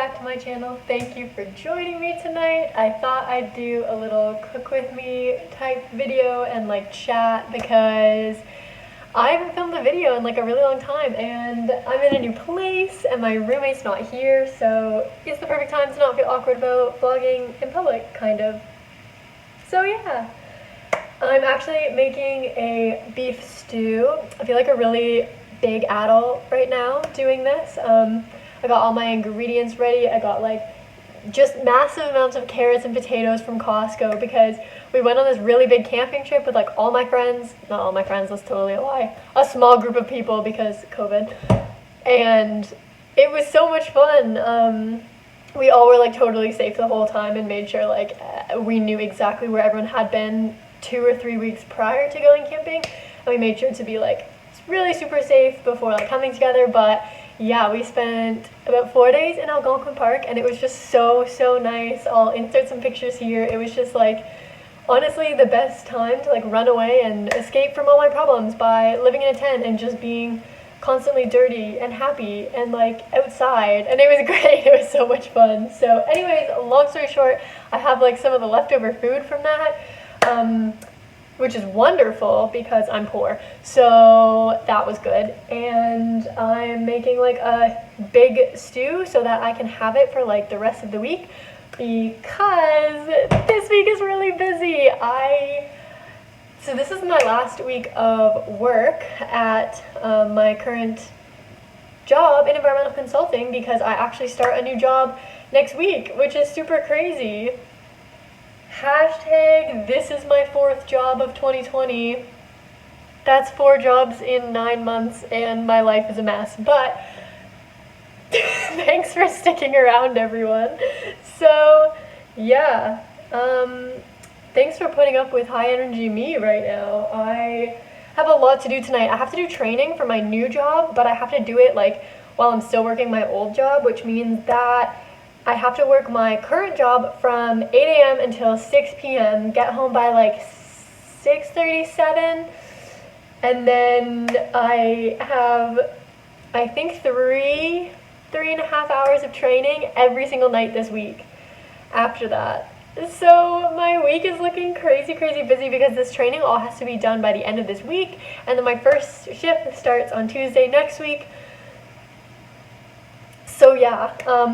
back to my channel. Thank you for joining me tonight. I thought I'd do a little cook with me type video and like chat because I haven't filmed a video in like a really long time and I'm in a new place and my roommate's not here, so it's the perfect time to not feel awkward about vlogging in public, kind of. So yeah, I'm actually making a beef stew. I feel like a really big adult right now doing this. I got all my ingredients ready. I got like just massive amounts of carrots and potatoes from Costco because we went on this really big camping trip with like all my friends. Not all my friends, that's totally a lie. A small group of people because COVID. And it was so much fun. We all were like totally safe the whole time and made sure like we knew exactly where everyone had been 2 or 3 weeks prior to going camping. And we made sure to be like really super safe before like coming together. But yeah, we spent about 4 days in Algonquin Park and it was just so nice. I'll insert some pictures here. It was just like honestly the best time to like run away and escape from all my problems by living in a tent and just being constantly dirty and happy and like outside, and it was great. It was so much fun. So anyways, long story short, I have like some of the leftover food from that, which is wonderful because I'm poor, so that was good. And I'm making like a big stew so that I can have it for like the rest of the week because this week is really busy. So this is my last week of work at my current job in environmental consulting because I actually start a new job next week, which is super crazy. Hashtag this is my 4th job of 2020. That's 4 jobs in 9 months and my life is a mess, but thanks for sticking around, everyone. So yeah, thanks for putting up with high energy me right now. I have a lot to do tonight. I have to do training for my new job, but I have to do it like while I'm still working my old job, which means that I have to work my current job from 8 a.m. until 6 p.m., get home by like 6:37, and then I have, I think, 3.5 hours of training every single night this week after that. So my week is looking crazy busy because this training all has to be done by the end of this week, and then my first shift starts on Tuesday next week. So yeah,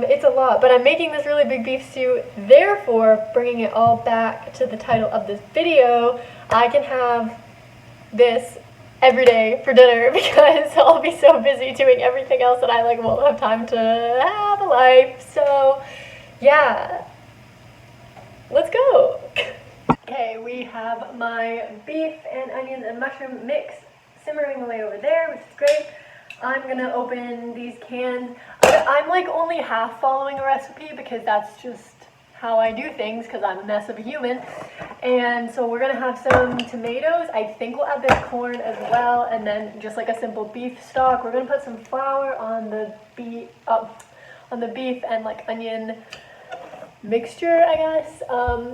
it's a lot, but I'm making this really big beef stew, therefore bringing it all back to the title of this video, I can have this every day for dinner because I'll be so busy doing everything else that I like won't have time to have a life. So yeah, let's go. Okay, we have my beef and onions and mushroom mix simmering away over there, which is great. I'm gonna open these cans. I'm like only half following a recipe because that's just how I do things because I'm a mess of a human. And so we're gonna have some tomatoes. I think we'll add this corn as well, and then just like a simple beef stock. We're gonna put some flour on the beef and like onion mixture, I guess,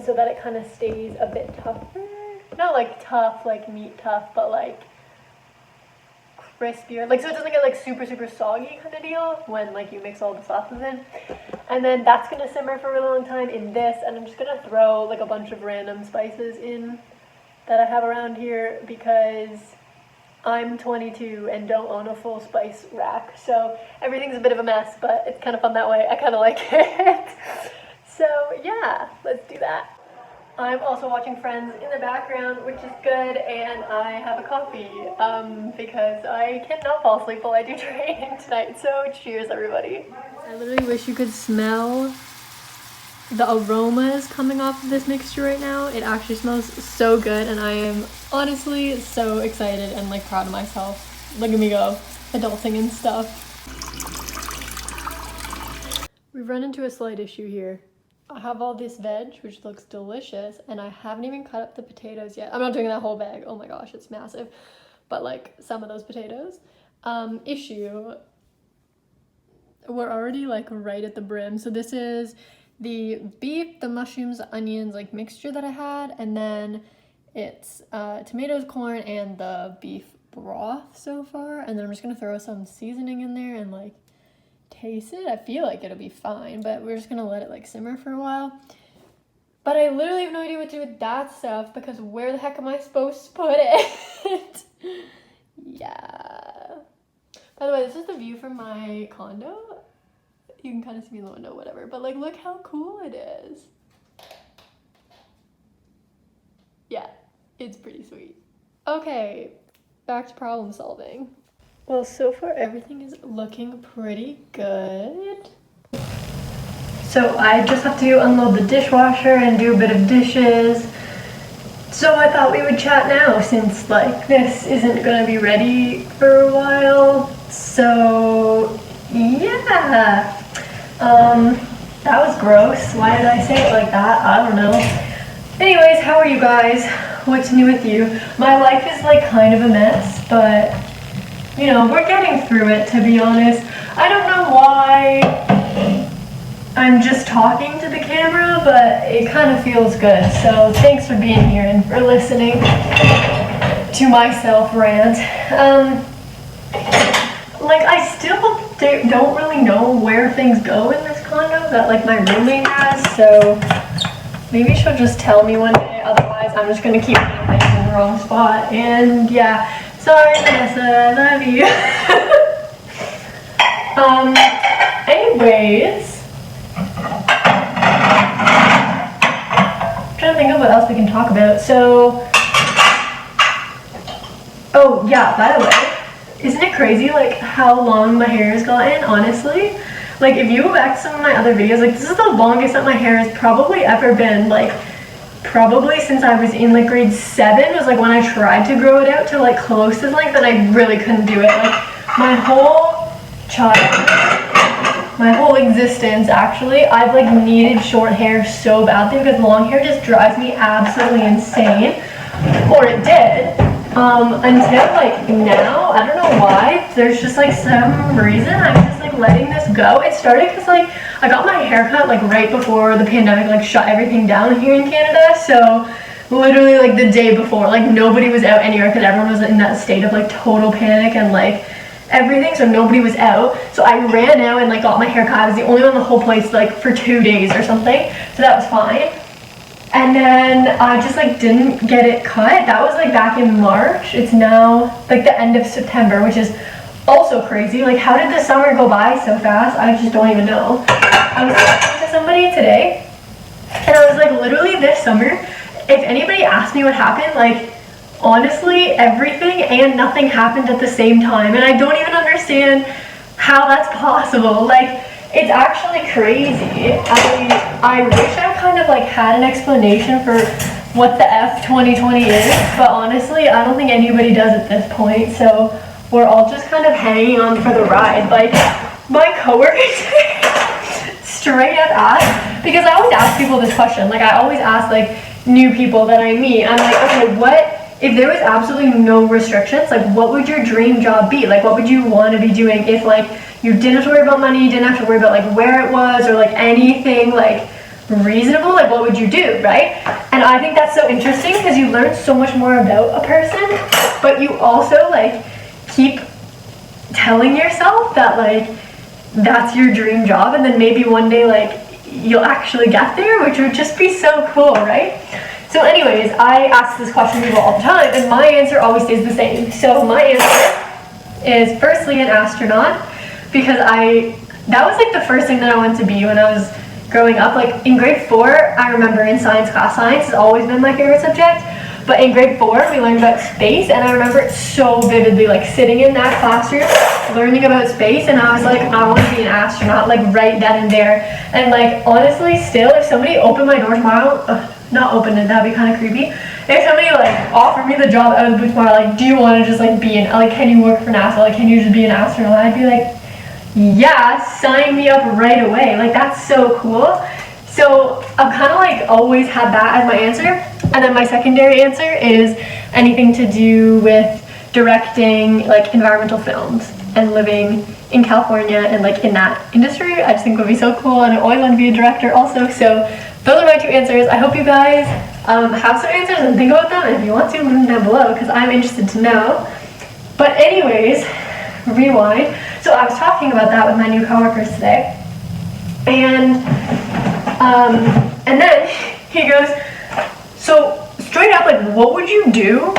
so that it kind of stays a bit tougher. Not like tough, like meat tough, but like crispier, like so it doesn't get like super soggy kind of deal when like you mix all the sauces in. And then that's gonna simmer for a really long time in this, and I'm just gonna throw like a bunch of random spices in that I have around here because I'm 22 and don't own a full spice rack, so everything's a bit of a mess, but it's kind of fun that way. I kind of like it. So yeah, let's do that. I'm also watching Friends in the background, which is good, and I have a coffee because I cannot fall asleep while I do training tonight, so cheers everybody. I literally wish you could smell the aromas coming off of this mixture right now. It actually smells so good, and I am honestly so excited and like proud of myself. Look at me go, adulting and stuff. We've run into a slight issue here. I have all this veg, which looks delicious, and I haven't even cut up the potatoes yet. I'm not doing that whole bag. Oh my gosh, it's massive. But like some of those potatoes. Issue, we're already like right at the brim. So this is the beef, the mushrooms, the onions, like mixture that I had, and then it's tomatoes, corn, and the beef broth so far. And then I'm just gonna throw some seasoning in there and like taste it. I feel like it'll be fine, but we're just gonna let it like simmer for a while. But I literally have no idea what to do with that stuff because where the heck am I supposed to put it? Yeah. By the way, this is the view from my condo. You can kind of see me in the window, whatever. But like, look how cool it is. Yeah, it's pretty sweet. Okay, back to problem solving. Well, so far everything is looking pretty good. So I just have to unload the dishwasher and do a bit of dishes. So I thought we would chat now since like this isn't gonna be ready for a while. So yeah, that was gross. Why did I say it like that? I don't know. Anyways, how are you guys? What's new with you? My life is like kind of a mess, but you know, we're getting through it, to be honest. I don't know why I'm just talking to the camera, but it kind of feels good. So thanks for being here and for listening to myself rant. Like I still don't really know where things go in this condo that like my roommate has, so maybe she'll just tell me one day. Otherwise, I'm just gonna keep putting things in the wrong spot. And yeah, sorry Vanessa, I love you. Anyways, I'm trying to think of what else we can talk about. So, oh yeah, by the way, isn't it crazy like how long my hair has gotten, honestly? Like if you go back to some of my other videos, like this is the longest that my hair has probably ever been. Like probably since I was in like grade 7 was like when I tried to grow it out to like close to length, and I really couldn't do it. Like my whole childhood, my whole existence actually, I've like needed short hair so badly because long hair just drives me absolutely insane, or it did. Until like now, I don't know why, there's just like some reason I'm just like letting this go. It started because like I got my hair cut like right before the pandemic like shut everything down here in Canada, so literally like the day before, like nobody was out anywhere because everyone was in that state of like total panic and like everything, so nobody was out. So I ran out and like got my hair cut. I was the only one in the whole place like for 2 days or something, so that was fine. And then I just like didn't get it cut. That was like back in March. It's now like the end of September, which is also crazy. Like how did the summer go by so fast? I just don't even know. I was talking to somebody today and I was like, literally this summer, if anybody asked me what happened, like honestly everything and nothing happened at the same time, and I don't even understand how that's possible. Like it's actually crazy. I wish I kind of like had an explanation for what the F 2020 is, but honestly I don't think anybody does at this point, so we're all just kind of hanging on for the ride. Like my coworkers straight up asked, because I always ask people this question, like I always ask like new people that I meet, I'm like, okay, what if there was absolutely no restrictions, like what would your dream job be? Like what would you want to be doing if like you didn't have to worry about money, you didn't have to worry about like where it was or like anything like reasonable? Like what would you do, right? And I think that's so interesting because you learn so much more about a person, but you also like keep telling yourself that like that's your dream job, and then maybe one day like you'll actually get there, which would just be so cool, right? So anyways, I ask this question to people all the time and my answer always stays the same. So my answer is firstly an astronaut, because that was like the first thing that I wanted to be when I was growing up. Like in grade 4, I remember in science class, science has always been my favorite subject, but in grade 4 we learned about space, and I remember it so vividly, like sitting in that classroom learning about space, and I was like, I want to be an astronaut, like right then and there. And like honestly still, if somebody opened my door tomorrow, not open it, that'd be kind of creepy. If somebody like offered me the job out of the blue tomorrow, like do you want to just like be an, like can you work for NASA, like can you just be an astronaut, I'd be like, yeah, sign me up right away. Like that's so cool. So I've kind of like always had that as my answer. And then my secondary answer is anything to do with directing like environmental films and living in California and like in that industry. I just think would be so cool, and I always want to be a director also. So those are my 2 answers. I hope you guys have some answers and think about them, and if you want to, leave them down below because I'm interested to know. But anyways, rewind. So I was talking about that with my new coworkers today, and then he goes, so straight up, like, what would you do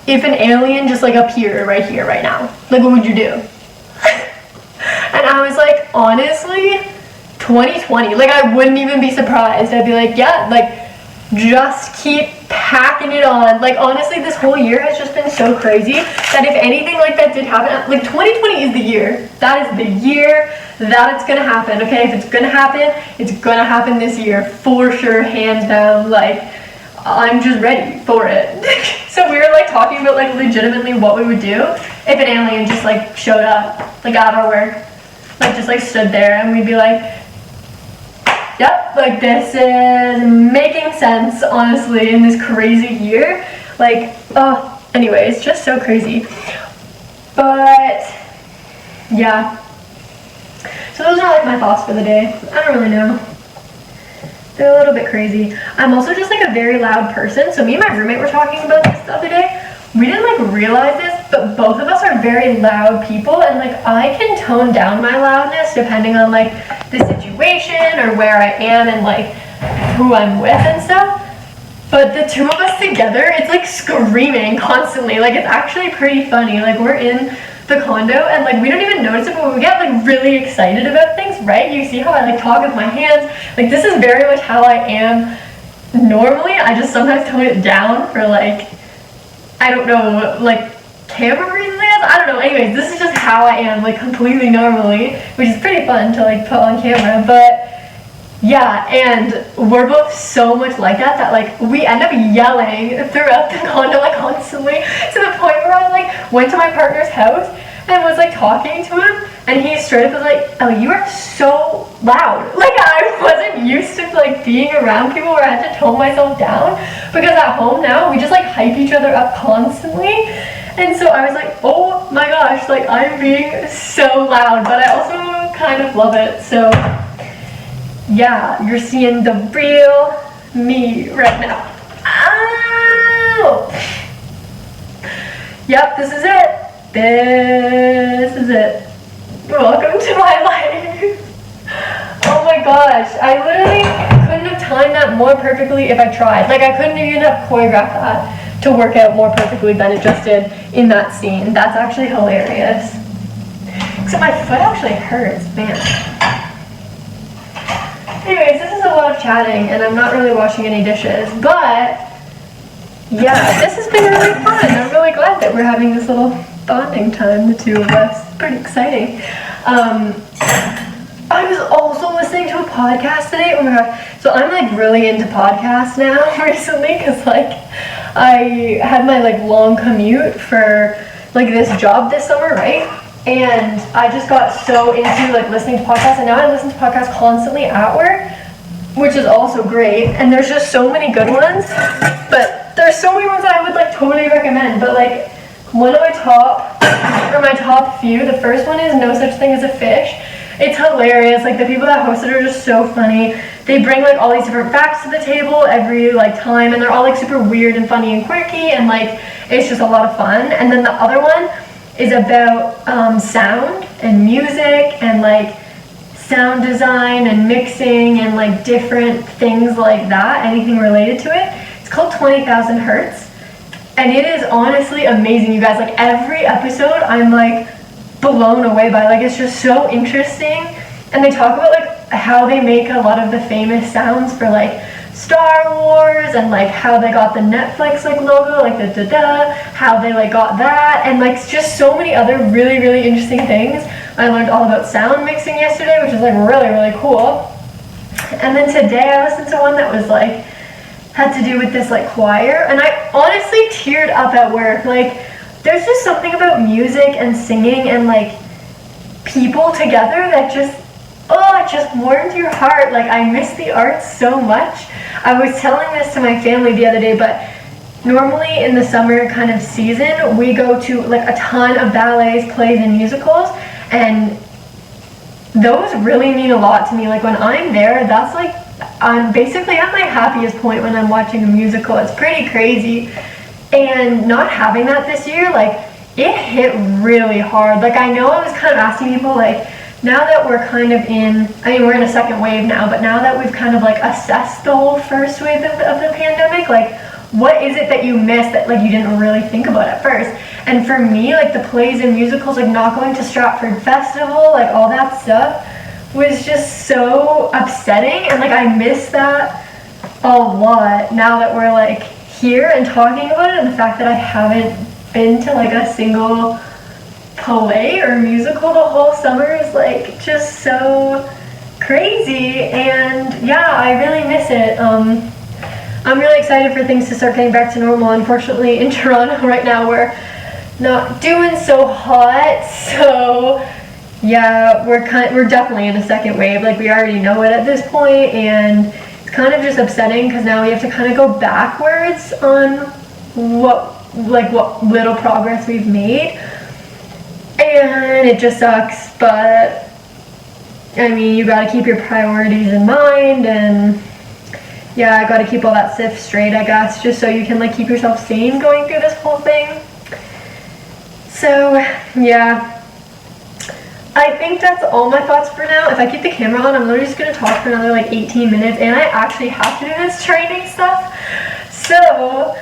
if an alien just like appeared right here, right now? Like, what would you do? And I was like, honestly, 2020, like, I wouldn't even be surprised. I'd be like, yeah, like, just keep packing it on. Like, honestly, this whole year has just been so crazy that if anything like that did happen, like, 2020 is the year. That is the year that it's gonna happen, okay? If it's gonna happen this year, for sure, hands down. Like, I'm just ready for it. So we were like talking about like legitimately what we would do if an alien just like showed up, like out of nowhere, like just like stood there, and we'd be like, yep, like this is making sense, honestly, in this crazy year. Like, oh, anyway, it's just so crazy. But yeah, so those are like my thoughts for the day. I don't really know. They're a little bit crazy. I'm also just like a very loud person. So me and my roommate were talking about this the other day. We didn't like realize this, but both of us are very loud people, and like I can tone down my loudness depending on like the situation or where I am and like who I'm with and stuff. But the two of us together, it's like screaming constantly. Like, it's actually pretty funny. Like, we're in the condo and like we don't even notice it, but we get like really excited about things, right? You see how I like talk with my hands. Like, this is very much how I am normally. I just sometimes tone it down for like, I don't know, like camera reasons, I guess? I don't know. Anyways, this is just how I am, like completely normally, which is pretty fun to like put on camera. But yeah, and we're both so much like that like we end up yelling throughout the condo like constantly, to the point where I like went to my partner's house and was like talking to him, and he straight up was like, "Ellie, you are so loud." Like, I wasn't used to like being around people where I had to tone myself down, because at home now we just like hype each other up constantly. And so I was like, oh my gosh, like I'm being so loud, but I also kind of love it. So yeah, you're seeing the real me right now. Ow! Yep, this is it. This is it. Welcome to my life. Oh my gosh, I literally couldn't have timed that more perfectly if I tried. Like, I couldn't even have choreographed that to work out more perfectly than it just did in that scene. That's actually hilarious. Except my foot actually hurts, man. Anyways, this is a lot of chatting, and I'm not really washing any dishes, but yeah, this has been really fun. I'm really glad that we're having this little bonding time, the two of us. It's pretty exciting. I was also listening to a podcast today. Oh my god. So I'm like really into podcasts now recently, because like I had my like long commute for like this job this summer, right? And I just got so into like listening to podcasts, and now I listen to podcasts constantly at work, which is also great. And there's just so many good ones, but there's so many ones that I would like totally recommend. But like one of my top few, the first one is No Such Thing as a Fish. It's hilarious. Like, the people that host it are just so funny. They bring like all these different facts to the table every like time, and they're all like super weird and funny and quirky, and like it's just a lot of fun. And then the other one is about sound and music and like sound design and mixing and like different things like that, anything related to it. It's called 20,000 Hertz, and it is honestly amazing, you guys. Like, every episode I'm like blown away by. Like, it's just so interesting, and they talk about like how they make a lot of the famous sounds for like Star Wars, and like how they got the Netflix like logo, like the da-da, how they like got that, and like just so many other really, really interesting things. I learned all about sound mixing yesterday, which is like really, really cool. And then today I listened to one that was like, had to do with this like choir, and I honestly teared up at work. Like, there's just something about music and singing and like people together that just, oh, it just warms your heart. Like, I miss the arts so much. I was telling this to my family the other day, but normally in the summer kind of season, we go to like a ton of ballets, plays, and musicals, and those really mean a lot to me. Like, when I'm there, that's like, I'm basically at my happiest point when I'm watching a musical. It's pretty crazy. And not having that this year, like, it hit really hard. Like, I know I was kind of asking people, like, now that we're kind of in, I mean, we're in a second wave now, but now that we've kind of like assessed the whole first wave of the pandemic, like, what is it that you missed that like you didn't really think about at first? And for me, like the plays and musicals, like not going to Stratford Festival, like all that stuff was just so upsetting, and like I miss that a lot now that we're like here and talking about it, and the fact that I haven't been to like a single play or musical the whole summer is like just so crazy. And yeah, I really miss it. I'm really excited for things to start getting back to normal. Unfortunately, in Toronto right now, we're not doing so hot, so yeah, we're definitely in a second wave. Like, we already know it at this point, and it's kind of just upsetting because now we have to kind of go backwards on what little progress we've made, and it just sucks. But I mean, you got to keep your priorities in mind, and yeah, I got to keep all that stuff straight, I guess, just so you can like keep yourself sane going through this whole thing. So yeah, I think that's all my thoughts for now. If I keep the camera on, I'm literally just going to talk for another like 18 minutes, and I actually have to do this training stuff. So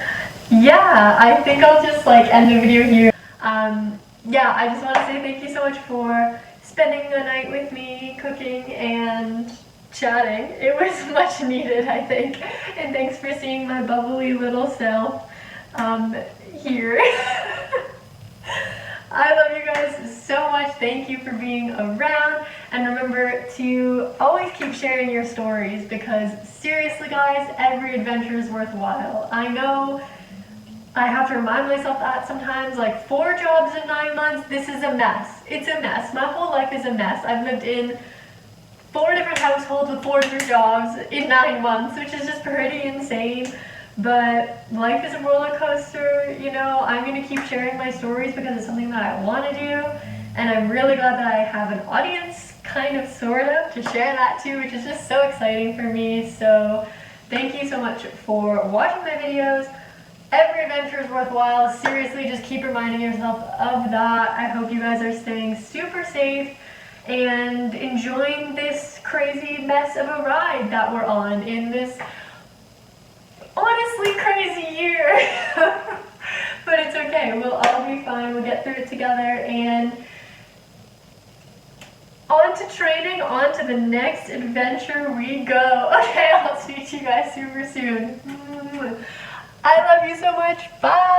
yeah, I think I'll just like end the video here. Yeah, I just want to say thank you so much for spending the night with me, cooking and chatting. It was much needed, I think. And thanks for seeing my bubbly little self here. I love you guys so much. Thank you for being around. And remember to always keep sharing your stories, because seriously guys, every adventure is worthwhile. I know I have to remind myself that sometimes, like 4 jobs in 9 months, this is a mess. It's a mess. My whole life is a mess. I've lived in 4 different households with 4 different jobs in 9 months, which is just pretty insane. But life is a roller coaster, you know. I'm going to keep sharing my stories because it's something that I want to do, and I'm really glad that I have an audience, kind of, sort of, to share that to, which is just so exciting for me. So thank you so much for watching my videos. Every adventure is worthwhile. Seriously, just keep reminding yourself of that. I hope you guys are staying super safe and enjoying this crazy mess of a ride that we're on in this honestly crazy year. But it's okay, we'll all be fine, we'll get through it together, and on to training, on to the next adventure we go. Okay, I'll speak to you guys super soon. I love you so much, bye!